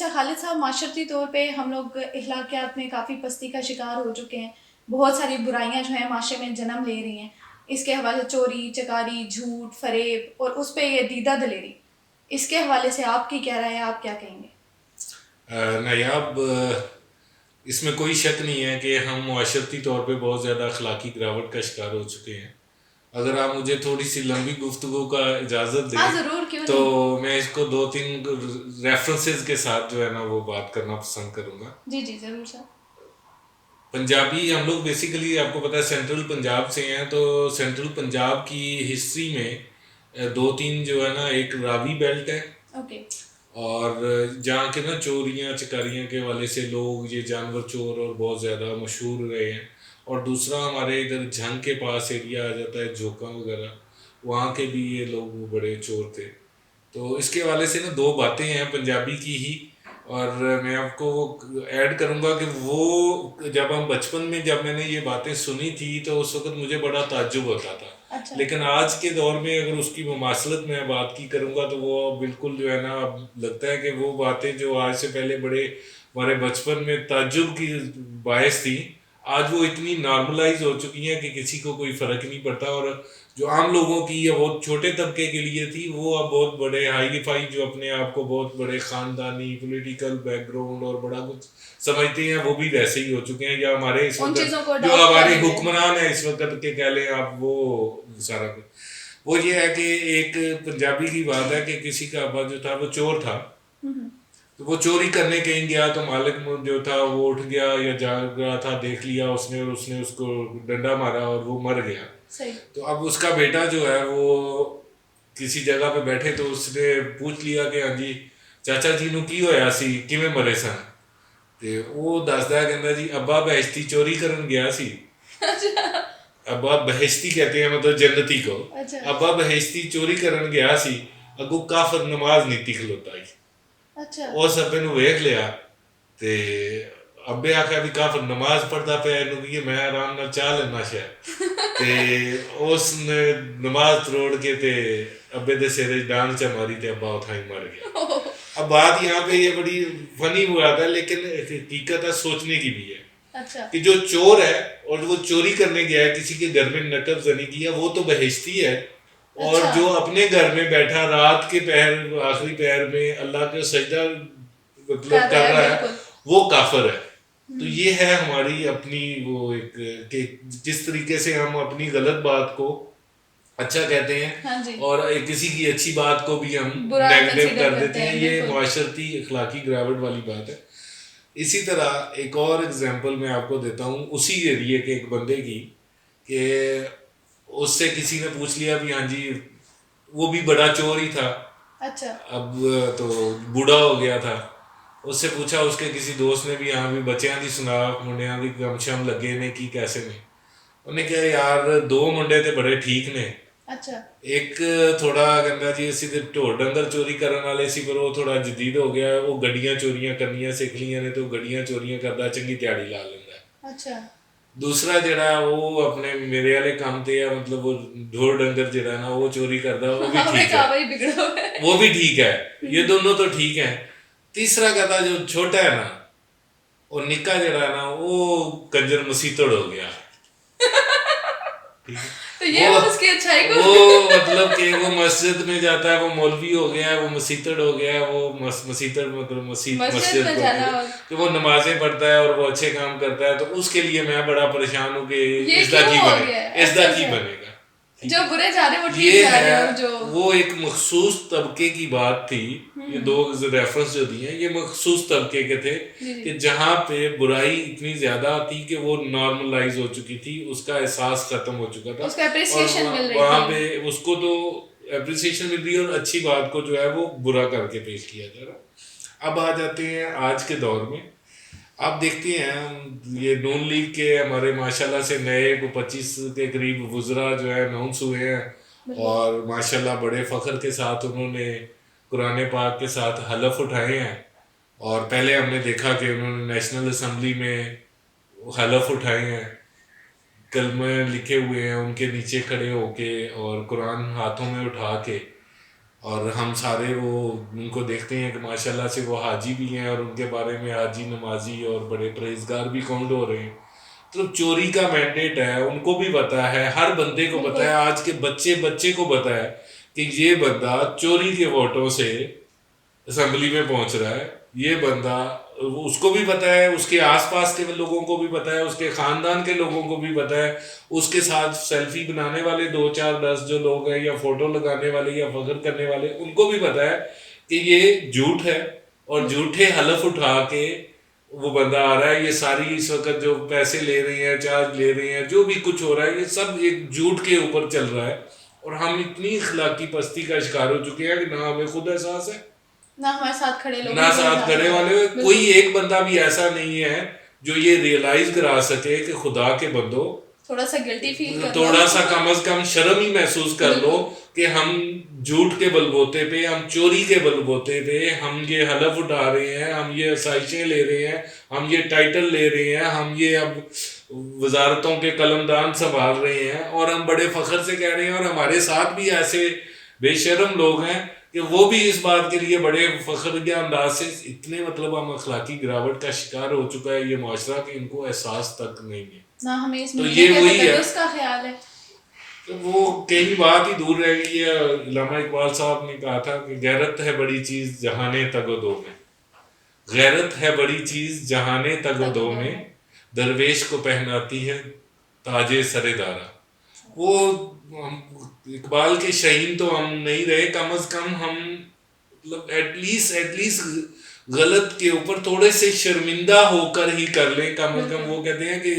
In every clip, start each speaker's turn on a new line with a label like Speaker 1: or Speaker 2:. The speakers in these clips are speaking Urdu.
Speaker 1: اچھا خالد صاحب، معاشرتی طور پہ ہم لوگ اخلاقیات میں کافی پستی کا شکار ہو چکے ہیں. بہت ساری برائیاں جو ہیں معاشرے میں جنم لے رہی ہیں. اس کے حوالے سے چوری چکاری، جھوٹ، فریب اور اس پہ یہ دیدہ دلیری، اس کے حوالے سے آپ کی کیا رائے ہے؟ آپ کیا کہیں گے؟
Speaker 2: نایاب، اس میں کوئی شک نہیں ہے کہ ہم معاشرتی طور پہ بہت زیادہ اخلاقی گراوٹ کا شکار ہو چکے ہیں. اگر آپ مجھے تھوڑی سی لمبی گفتگو کا اجازت
Speaker 1: ہاں
Speaker 2: دیں
Speaker 1: ضرور، کیوں
Speaker 2: تو
Speaker 1: نہیں.
Speaker 2: میں اس کو 2-3 ریفرنسز کے ساتھ جو ہے نا وہ بات کرنا پسند کروں گا.
Speaker 1: جی جی ضرور سر.
Speaker 2: پنجابی ہم لوگ بیسیکلی آپ کو پتا ہے سینٹرل پنجاب سے ہیں، تو سینٹرل پنجاب کی ہسٹری میں 2-3 جو ہے نا، ایک راوی بیلٹ ہے
Speaker 1: اوکے.
Speaker 2: اور جہاں کے نا چوریاں چکاریاں کے والے سے لوگ یہ جانور چور اور بہت زیادہ مشہور رہے ہیں. اور دوسرا ہمارے ادھر جھنگ کے پاس ایریا آ جاتا ہے، جھوکا وغیرہ، وہاں کے بھی یہ لوگ بڑے چور تھے. تو اس کے حوالے سے نا 2 باتیں ہیں پنجابی کی ہی، اور میں آپ کو ایڈ کروں گا کہ وہ جب ہم بچپن میں جب میں نے یہ باتیں سنی تھی تو اس وقت مجھے بڑا تعجب ہوتا تھا.
Speaker 1: اچھا.
Speaker 2: لیکن آج کے دور میں اگر اس کی مماثلت میں بات کی کروں گا تو وہ بالکل جو ہے نا، اب لگتا ہے کہ وہ باتیں جو آج سے پہلے بڑے ہمارے بچپن میں تعجب کی باعث تھی، آج وہ اتنی نارملائز ہو چکی ہیں کہ کسی کو کوئی فرق نہیں پڑتا. اور جو عام لوگوں کی یا بہت چھوٹے طبقے کے لیے تھی، وہ اب بہت بڑے ہائی فائی، جو اپنے آپ کو بہت بڑے خاندانی پولیٹیکل بیک گراؤنڈ اور بڑا کچھ سمجھتے ہیں، وہ بھی ویسے ہی ہو چکے ہیں. یا ہمارے اس
Speaker 1: ان چیزوں کو
Speaker 2: وقت جو
Speaker 1: اڈاپٹ کر
Speaker 2: ہمارے
Speaker 1: لیتے ہیں.
Speaker 2: حکمران ہیں اس وقت کے کہہ لیں آپ، وہ سارا کچھ وہ یہ ہے کہ ایک پنجابی کی بات ہے کہ کسی کا ابا جو تھا وہ چور تھا، تو وہ چوری کرنے کہیں گیا تو مالک جو تھا وہ اٹھ گیا یا جاگ رہا تھا، دیکھ لیا اس نے، اور اس نے اس کو ڈنڈا مارا اور وہ مر گیا.
Speaker 1: صحیح.
Speaker 2: تو اب اس کا بیٹا جو ہے وہ کسی جگہ پہ بیٹھے تو اس نے پوچھ لیا کہ ہاں جی چاچا جی نو کی ہویا سی، کیویں مرے سن؟ تے وہ دسدا ہے، کہندا جی ابا بہشتی چوری کرن گیا سی. ابا بہشتی کہتے ہیں مطلب جنتی کو. ابا بہشتی چوری کرن گیا سی، اگو کافر نماز نیتی کھلوتا ہی. اس ابے نو ویکھ لیا تے ابے آخیا بھی کافر نماز پڑھتا پیا، اینو کہ میں آرام نال چاہ لینا شاید. تے اس نے نماز تروڑ کے تے ابے دے سرے ڈانگ چا ماری تے ابا اتھاں ہی مر گیا. اب بات یہاں پہ یہ بڑی فنی بات ہے، لیکن حقیقت ہے سوچنے کی بھی ہے کہ جو چور ہے اور وہ چوری کرنے گیا ہے کسی کے گھر میں نقب زنی کیا، وہ تو بہشتی ہے. اور جو اپنے گھر میں بیٹھا رات کے پہر آخری پہر میں اللہ کا سجدہ مطلب کر رہا ہے، وہ کافر ہے. تو یہ ہے ہماری اپنی وہ ایک کہ جس طریقے سے ہم اپنی غلط بات کو اچھا کہتے ہیں اور کسی کی اچھی بات کو بھی ہم نیگیٹو کر دیتے ہیں. یہ معاشرتی اخلاقی گراوٹ والی بات ہے. اسی طرح ایک اور اگزامپل میں آپ کو دیتا ہوں اسی ایریے کے ایک بندے کی، کہ اس سے کسی نے پوچھ لیا بھی ہاں جی وہ بھی بڑا چور ہی تھا. اب تو بوڑھا ہو گیا تھا. اس سے پوچھا اس کے کسی دوست نے بھی، ہاں بھی بچیاں دی سنا، منڈیاں دی کم شم لگے نے کی کیسے نے؟ انہیں کہا یار 2 منڈے تے بڑے ٹھیک نے. ایک تھوڑا کہندا جی اسی تے ڈھول ڈنگر چوری کرن والے سی، پر وہ تھوڑا جدید ہو گیا، وہ گڈیاں چوریاں کرنیاں سکھ لیاں نے تو گڈیاں چوریاں کردا چنگی دیہڑی لا لیندا ہے. دوسرا جڑا وہ اپنے میرے والے کام تے ہے، مطلب وہ ڈھول ڈنگر جڑا ہے نا وہ چوری کردا، وہ بھی ٹھیک ہے، وہ بھی ٹھیک ہے. یہ دونوں تو ٹھیک ہیں. تیسرا کہتا جو چھوٹا ہے نا، وہ نکا جڑا ہے نا، وہ کنجر مسیتڑ ہو گیا. وہ مطلب کہ وہ مسجد میں جاتا ہے، وہ مولوی ہو گیا ہے، وہ مسیتڑ ہو گیا ہے، وہ مسیتڑ مطلب مسجد کہ وہ نمازیں پڑھتا ہے اور وہ اچھے کام کرتا ہے. تو اس کے لیے میں بڑا پریشان ہوں کہ اس دا کی بنے گا.
Speaker 1: جو برے جا رہے وہ ٹھیک
Speaker 2: یہ
Speaker 1: جا رہے
Speaker 2: ہے،
Speaker 1: ہیں. جو
Speaker 2: وہ ایک مخصوص طبقے کی بات تھی. یہ 2 ریفرنس جو دی ہیں یہ مخصوص طبقے کے تھے کہ جہاں پہ برائی اتنی زیادہ تھی کہ وہ نارملائز ہو چکی تھی، اس کا احساس ختم ہو چکا تھا، اور وہاں پہ اس کو تو اپریسیشن مل رہی ہے اور اچھی بات کو جو ہے وہ برا کر کے پیش کیا جا رہا. اب آ جاتے ہیں آج کے دور میں. آپ دیکھتے ہیں یہ نون لیگ کے ہمارے ماشاءاللہ سے نئے 25 کے قریب وزراء جو ہے اناؤنس ہوئے ہیں، اور ماشاءاللہ بڑے فخر کے ساتھ انہوں نے قرآن پاک کے ساتھ حلف اٹھائے ہیں. اور پہلے ہم نے دیکھا کہ انہوں نے نیشنل اسمبلی میں حلف اٹھائے ہیں، کلمے لکھے ہوئے ہیں ان کے نیچے کھڑے ہو کے اور قرآن ہاتھوں میں اٹھا کے. اور ہم سارے وہ ان کو دیکھتے ہیں کہ ماشاءاللہ سے وہ حاجی بھی ہیں اور ان کے بارے میں حاجی نمازی اور بڑے پرہیزگار بھی کاؤنٹ ہو رہے ہیں. تو چوری کا مینڈیٹ ہے, ان کو بھی پتا ہے, ہر بندے کو پتا ہے, آج کے بچے کو پتا ہے کہ یہ بندہ چوری کے ووٹوں سے اسمبلی میں پہنچ رہا ہے. یہ بندہ, اس کو بھی پتا ہے, اس کے آس پاس کے لوگوں کو بھی پتا ہے, اس کے خاندان کے لوگوں کو بھی پتا ہے, اس کے ساتھ سیلفی بنانے والے 2 4 10 جو لوگ ہیں یا فوٹو لگانے والے یا فخر کرنے والے, ان کو بھی پتا ہے کہ یہ جھوٹ ہے اور جھوٹے حلف اٹھا کے وہ بندہ آ رہا ہے. یہ ساری اس وقت جو پیسے لے رہی ہیں, چارج لے رہی ہیں, جو بھی کچھ ہو رہا ہے, یہ سب ایک جھوٹ کے اوپر چل رہا ہے. اور ہم اتنی اخلاقی پستی کا شکار ہو چکے ہیں کہ نہ ہمیں خود احساس ہے
Speaker 1: نہ ہمارے ساتھ کھڑے لوگ
Speaker 2: نہ ساتھ کھڑے والے. کوئی ایک بندہ بھی ایسا نہیں ہے جو یہ ریئلائز کرا سکے کہ خدا کے بندو
Speaker 1: تھوڑا سا گلٹی فیل کر
Speaker 2: تھوڑا سا کم از کم شرم ہی محسوس کر لو کہ ہم جھوٹ کے بلبوتے پہ, ہم چوری کے بلبوتے پہ, ہم یہ حلف اٹھا رہے ہیں, ہم یہ آسائشیں لے رہے ہیں, ہم یہ ٹائٹل لے رہے ہیں, ہم یہ اب وزارتوں کے قلمدان سنبھال رہے ہیں, اور ہم بڑے فخر سے کہہ رہے ہیں. اور ہمارے ساتھ بھی ایسے بے شرم لوگ ہیں کہ وہ بھی اس بات کے لیے بڑے فخریہ انداز سے, اتنے مطلب ہم اخلاقی گراوٹ کا شکار ہو چکا ہے یہ معاشرہ کہ ان کو احساس تک نہیں ہے.
Speaker 1: نہ ہمیں اس
Speaker 2: تو
Speaker 1: میں
Speaker 2: یہ وہی ہے,
Speaker 1: اس کا خیال ہے.
Speaker 2: تو وہ کئی بات ہی دور رہ گئی ہے. علامہ اقبال صاحب نے کہا تھا کہ غیرت ہے بڑی چیز جہانے تگ و دو میں, غیرت ہے بڑی چیز جہانے تگ و دو میں, درویش کو پہناتی ہے تاج سر دارا. وہ اقبال کے شہین تو ہم نہیں رہے, کم از کم ہم مطلب ایٹ لیسٹ غلط کے اوپر تھوڑے سے شرمندہ ہو کر ہی کر لیں. کم از کم وہ کہتے ہیں کہ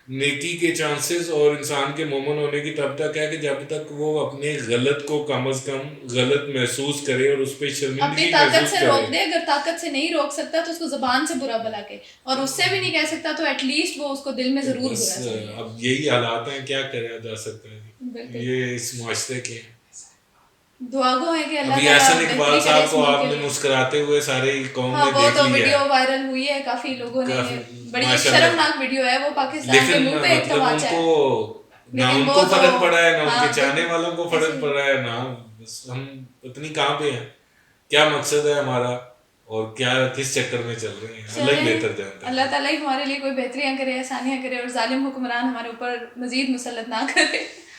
Speaker 2: نیکی کے چانسز اور انسان کے مومن ہونے کی تب تک ہے کہ جب تک وہ اپنے غلط کو کم از کم غلط محسوس کرے اور اس پہ شرمندگی محسوس کرے.
Speaker 1: اپنی طاقت سے روک دے, اگر طاقت سے نہیں روک سکتا تو اس کو زبان سے برا بلا کے, اور اس سے بھی نہیں کہہ سکتا تو ایٹ لیسٹ وہ اس کو دل میں ضرور برا سمجھے.
Speaker 2: اب یہی حالات ہیں, کیا کرا جا سکتا ہے, یہ اس معاشرے کے.
Speaker 1: دعا گو ہے کہ اللہ
Speaker 2: ابھی احسن اقبال صاحب کو آپ نے مسکراتے ہوئے سارے قوم نے دیکھ لیا.
Speaker 1: وہ تو ویڈیو وائرل ہوئی ہے, کافی لوگوں نے, بڑی شرمناک ویڈیو ہے وہ, پاکستان کے منہ پہ ایک تماچا ہے.
Speaker 2: نہ ان کو فرق پڑا ہے, نہ ان کے چاہنے والوں کو فرق پڑا ہے, نہ ہم اتنی کہاں پہ ہیں, کیا مقصد ہے ہمارا اور کیا کس چکر میں چل رہے ہیں, اللہ ہی بہتر جانتا ہے. اللہ
Speaker 1: تعالیٰ ہی ہمارے لیے کوئی بہتریاں کرے, احسانیاں کرے, اور ظالم حکمران ہمارے اوپر مزید مسلط نہ کرے.